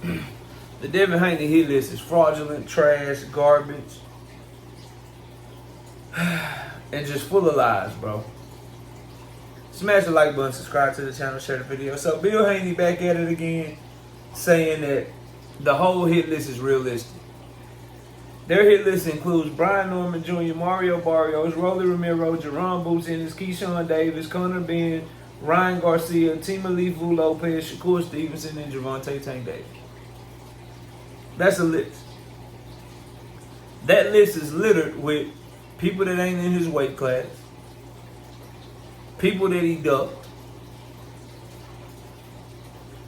The Devin Haney hit list is fraudulent, trash, garbage, and just full of lies, bro. Smash the like button, subscribe to the channel, share the video. So Bill Haney back at it again, saying that the whole hit list is realistic. Their hit list includes Brian Norman Jr., Mario Barrios, Rolly Romero, Jaron Boots, Ennis, Keyshawn Davis, Connor Ben, Ryan Garcia, Timothy Lopez, Shakur Stevenson, and Javante Tank Davis. That's a list. That list is littered with people that ain't in his weight class, people that he ducked,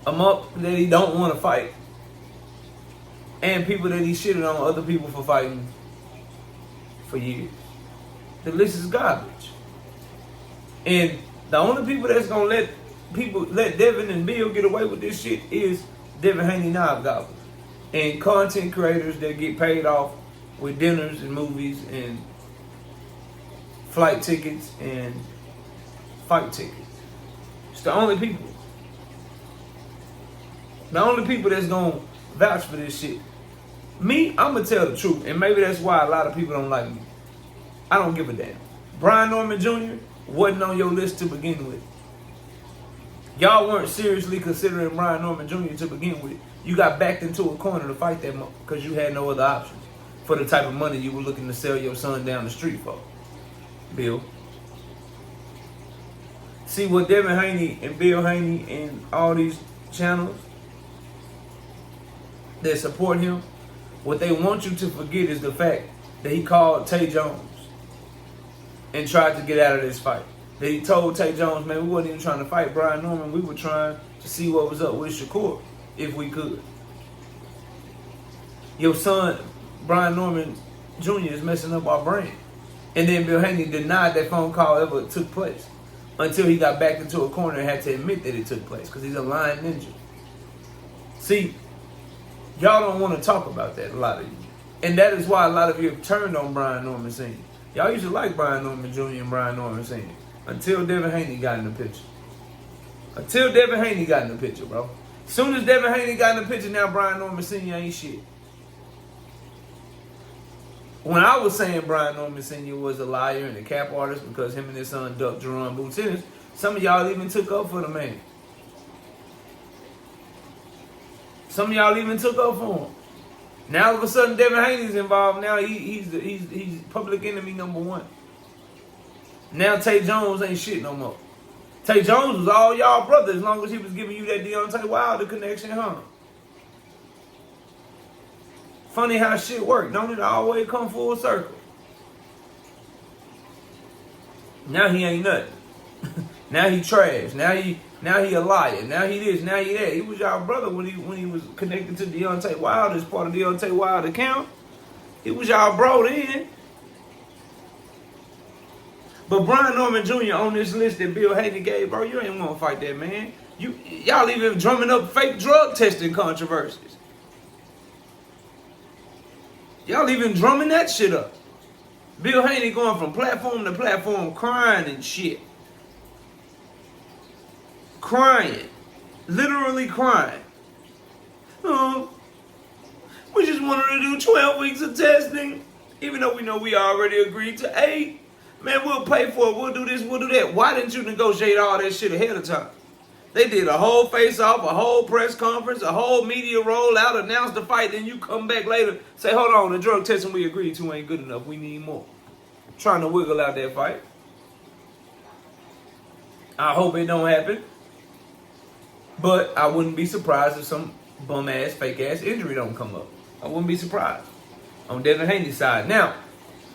that he don't want to fight, and people that he shitted on other people for fighting for years. The list is garbage. And the only people that's gonna let Devin and Bill get away with this shit is Devin Haney knob gobblers and content creators that get paid off with dinners and movies and flight tickets and fight tickets. It's the only people. The only people that's gonna vouch for this shit. Me, I'm gonna tell the truth, and maybe that's why a lot of people don't like me. I don't give a damn. Brian Norman Jr. wasn't on your list to begin with. Y'all weren't seriously considering Brian Norman Jr. to begin with. You got backed into a corner to fight that because you had no other options for the type of money you were looking to sell your son down the street for. Bill. See what Devin Haney and Bill Haney and all these channels that support him, what they want you to forget is the fact that he called Tay Jones and tried to get out of this fight. That he told Tay Jones, man, we wasn't even trying to fight Brian Norman. We were trying to see what was up with Shakur, if we could. Your son, Brian Norman Jr., is messing up our brand. And then Bill Haney denied that phone call ever took place until he got backed into a corner and had to admit that it took place because he's a lying ninja. See, y'all don't want to talk about that, a lot of you. And that is why a lot of you have turned on Brian Norman Sr. Y'all used to like Brian Norman Jr. and Brian Norman Sr. until Devin Haney got in the picture. Until Devin Haney got in the picture, bro. As soon as Devin Haney got in the picture, now Brian Norman Sr. ain't shit. When I was saying Brian Norman Sr. was a liar and a cap artist because him and his son ducked Jaron Boots, some of y'all even took up for the man. Some of y'all even took up for him. Now all of a sudden Devin Haney's involved. Now he's public enemy #1. Now Tay Jones ain't shit no more. Tay Jones was all y'all brother as long as he was giving you that Deontay Wilder connection, huh? Funny how shit work. Don't it always come full circle? Now he ain't nothing. Now he trash. Now he a liar. Now he this. Now he that. He was y'all brother when he was connected to Deontay Wilder as part of Deontay Wilder account. He was y'all bro then. But Brian Norman Jr. on this list that Bill Haney gave, bro, you ain't want to fight that man. Y'all even drumming up fake drug testing controversies. Y'all even drumming that shit up. Bill Haney going from platform to platform crying and shit. Crying. Literally crying. Oh, we just wanted to do 12 weeks of testing. Even though we know we already agreed to 8. Man, we'll pay for it. We'll do this. We'll do that. Why didn't you negotiate all that shit ahead of time? They did a whole face-off, a whole press conference, a whole media rollout, announced the fight, then you come back later, say, hold on, the drug testing we agreed to ain't good enough. We need more. Trying to wiggle out that fight. I hope it don't happen. But I wouldn't be surprised if some bum-ass, fake-ass injury don't come up. I wouldn't be surprised. On Devin Haney's side. Now,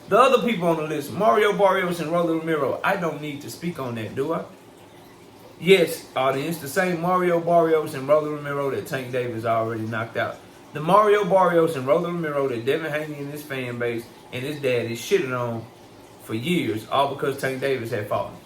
the other people on the list, Mario Barrios and Rolly Romero, I don't need to speak on that, do I? Yes, audience, the same Mario Barrios and Rolly Romero that Tank Davis already knocked out. The Mario Barrios and Rolly Romero that Devin Haney and his fan base and his dad is shitting on for years, all because Tank Davis had fought him.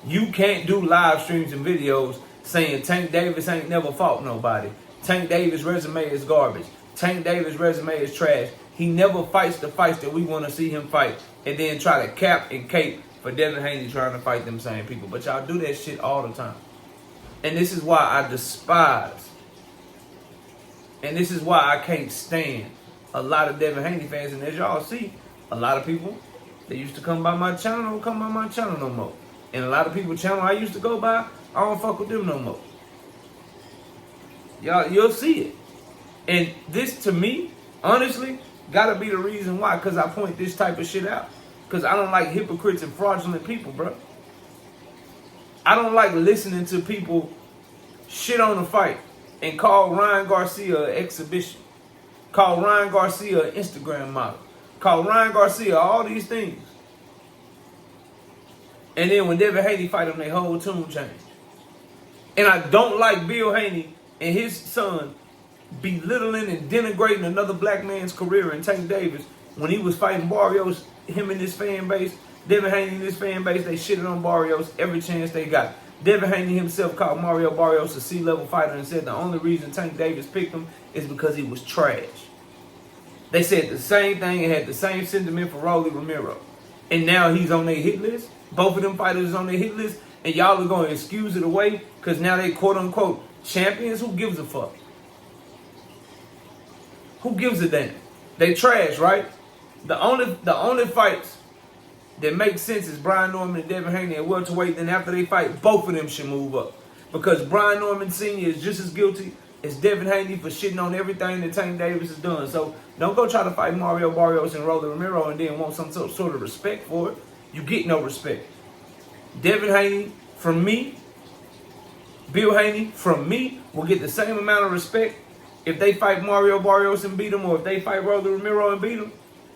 You can't do live streams and videos saying Tank Davis ain't never fought nobody. Tank Davis' resume is garbage. Tank Davis' resume is trash. He never fights the fights that we want to see him fight and then try to cap and cape for Devin Haney trying to fight them same people. But y'all do that shit all the time. And this is why I despise And this is why I can't stand a lot of Devin Haney fans. And as y'all see, a lot of people that used to come by my channel don't come by my channel no more. And a lot of people channel I used to go by, I don't fuck with them no more. Y'all, you'll see it. And this, to me, honestly, gotta be the reason why. Because I point this type of shit out. Because I don't like hypocrites and fraudulent people, bro. I don't like listening to people shit on the fight and call Ryan Garcia an exhibition. Call Ryan Garcia an Instagram model. Call Ryan Garcia all these things. And then when Devin Haney fight him, their whole tune change. And I don't like Bill Haney and his son belittling and denigrating another black man's career in Tank Davis when he was fighting Barrios. Him and his fan base, Devin Haney and his fan base, they shitted on Barrios every chance they got. Devin Haney himself called Mario Barrios a C-level fighter and said the only reason Tank Davis picked him is because he was trash. They said the same thing and had the same sentiment for Rolly Romero. And now he's on their hit list. Both of them fighters on their hit list. And y'all are going to excuse it away because now they quote-unquote champions. Who gives a fuck? Who gives a damn? They trash, right? The only fights that make sense is Brian Norman and Devin Haney at welterweight. Then after they fight, both of them should move up. Because Brian Norman Sr. is just as guilty as Devin Haney for shitting on everything that Tank Davis has done. So don't go try to fight Mario Barrios and Rolly Romero and then want some sort of respect for it. You get no respect. Devin Haney, from me, Bill Haney, from me, will get the same amount of respect if they fight Mario Barrios and beat him, or if they fight Rolly Romero and beat him,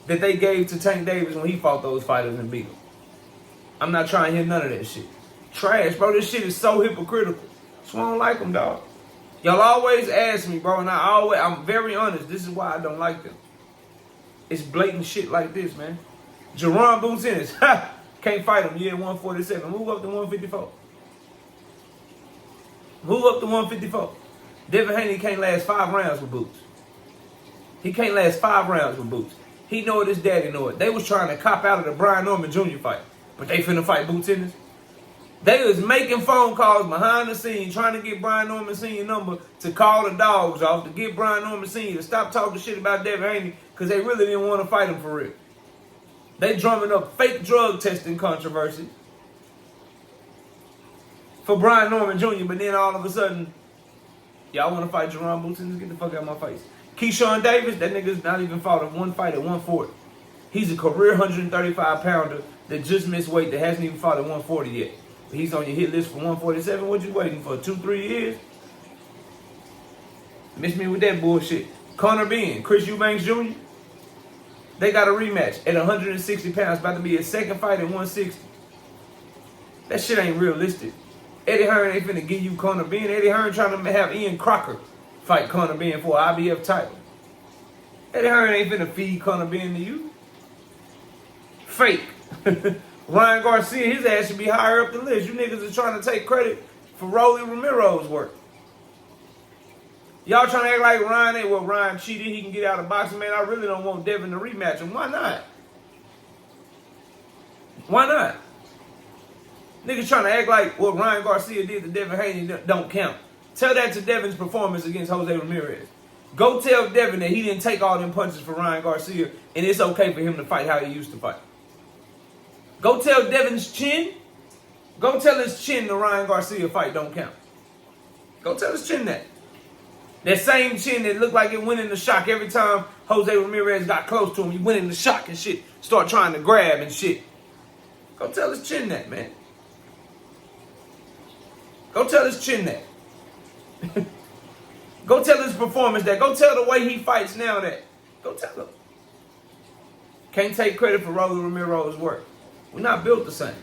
that they gave to Tank Davis when he fought those fighters and beat him. I'm not trying to hear none of that shit. Trash, bro. This shit is so hypocritical. That's why I don't like them, dog. Y'all always ask me, bro, and I'm very honest. This is why I don't like them. It's blatant shit like this, man. Jaron Boots Ennis, can't fight him. You at 147. Move up to 154. Move up to 154. Devin Haney can't last 5 rounds with Boots. He can't last 5 rounds with Boots. He know it, his daddy know it. They was trying to cop out of the Brian Norman Jr. fight, but they finna fight Boots Ennis. They was making phone calls behind the scenes trying to get Brian Norman Sr. number to call the dogs off, to get Brian Norman Sr. to stop talking shit about Devin Haney because they really didn't want to fight him for real. They drumming up fake drug testing controversy for Brian Norman Jr., but then all of a sudden, y'all want to fight Jaron Boots Ennis? Get the fuck out of my face. Keyshawn Davis, that nigga's not even fought one fight at 140. He's a career 135-pounder that just missed weight, that hasn't even fought at 140 yet. But he's on your hit list for 147. What you waiting for, 2-3 years? Miss me with that bullshit. Conor Ben, Chris Eubanks Jr., they got a rematch at 160 pounds, about to be his second fight at 160. That shit ain't realistic. Eddie Hearn ain't finna give you Conor Ben. Eddie Hearn trying to have Ian Crocker fight Conor Ben for an IBF title. Eddie Hearn ain't finna feed Conor Ben to you. Fake. Ryan Garcia, his ass should be higher up the list. You niggas are trying to take credit for Rolly Romero's work. Y'all trying to act like Ryan ain't, well, Ryan cheated, he can get out of boxing. Man, I really don't want Devin to rematch him. Why not? Why not? Niggas trying to act like what Ryan Garcia did to Devin Haney don't count. Tell that to Devin's performance against Jose Ramirez. Go tell Devin that he didn't take all them punches for Ryan Garcia and it's okay for him to fight how he used to fight. Go tell Devin's chin. Go tell his chin the Ryan Garcia fight don't count. Go tell his chin that. That same chin that looked like it went into shock every time Jose Ramirez got close to him. He went into shock and shit. Start trying to grab and shit. Go tell his chin that, man. Go tell his chin that. Go tell his performance that. Go tell the way he fights now that. Go tell him. Can't take credit for Rolly Romero's work. We're not built the same.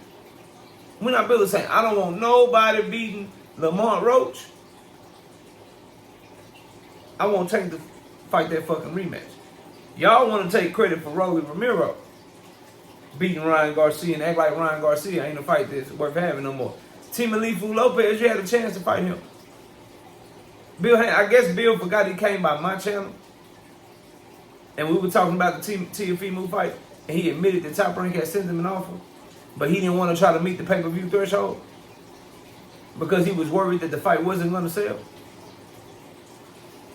We're not built the same. I don't want nobody beating Lamont Roach. I won't take the fight that fucking rematch. Y'all want to take credit for Rolly Romero beating Ryan Garcia and act like Ryan Garcia ain't a fight that's worth having no more. Timalifu Lopez, you had a chance to fight him. Bill, I guess Bill forgot he came by my channel. And we were talking about the Teofimo fight. And he admitted that Top Rank had sent him an offer. But he didn't want to try to meet the pay-per-view threshold. Because he was worried that the fight wasn't going to sell.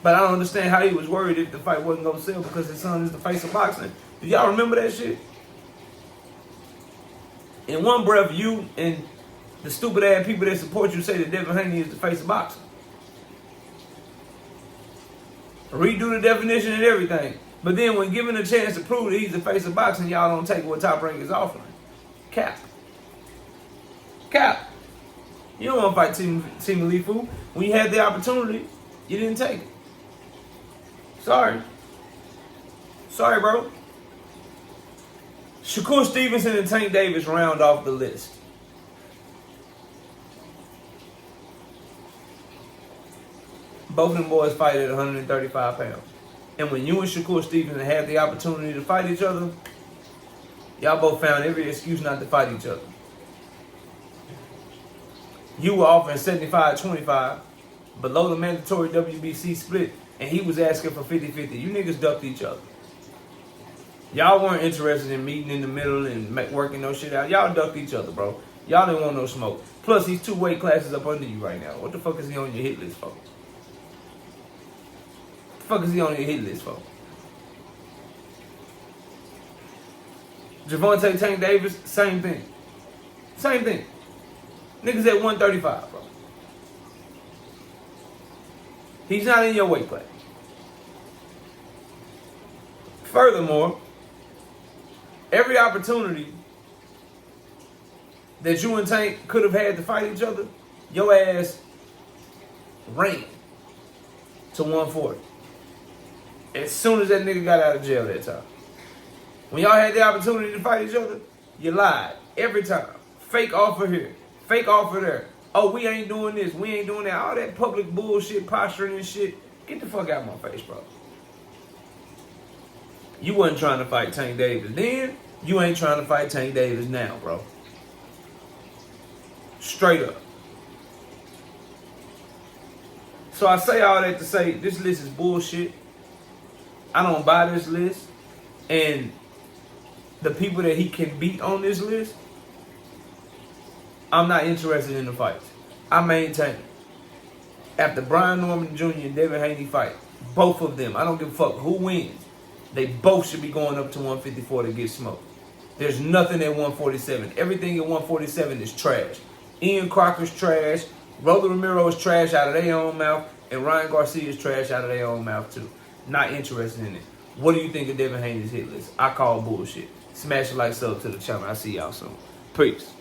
But I don't understand how he was worried if the fight wasn't going to sell because his son is the face of boxing. Do y'all remember that shit? In one breath, you and the stupid ass people that support you say that Devin Haney is the face of boxing. Redo the definition and everything. But then when given a chance to prove that he's the face of boxing, y'all don't take what Top Rank is offering. Cap. Cap. You don't want to fight Team Elite Food. When you had the opportunity, you didn't take it. Sorry. Sorry, bro. Shakur Stevenson and Tank Davis round off the list. Both of them boys fight at 135 pounds. And when you and Shakur Stevenson had the opportunity to fight each other, y'all both found every excuse not to fight each other. You were offering 75-25 below the mandatory WBC split, and he was asking for 50-50. You niggas ducked each other. Y'all weren't interested in meeting in the middle and working no shit out. Y'all ducked each other, bro. Y'all didn't want no smoke. Plus, he's 2 weight classes up under you right now. What the fuck is he on your hit list for? What the fuck is he on your hit list for? Javante Tank Davis, same thing. Same thing. Niggas at 135, bro. He's not in your weight class. Furthermore, every opportunity that you and Tank could have had to fight each other, your ass ran to 140. As soon as that nigga got out of jail that time. When y'all had the opportunity to fight each other, you lied. Every time. Fake offer here. Fake offer there. Oh, we ain't doing this. We ain't doing that. All that public bullshit, posturing and shit. Get the fuck out of my face, bro. You wasn't trying to fight Tank Davis then. You ain't trying to fight Tank Davis now, bro. Straight up. So I say all that to say this list is bullshit. I don't buy this list. And the people that he can beat on this list, I'm not interested in the fights. I maintain. After Brian Norman Jr. and Devin Haney fight, both of them, I don't give a fuck who wins, they both should be going up to 154 to get smoked. There's nothing at 147. Everything at 147 is trash. Ian Crocker's trash. Roller Romero is trash out of their own mouth. And Ryan Garcia is trash out of their own mouth too. Not interested in it. What do you think of Devin Haney's hit list? I call bullshit. Smash a like, sub to the channel. I'll see y'all soon. Peace.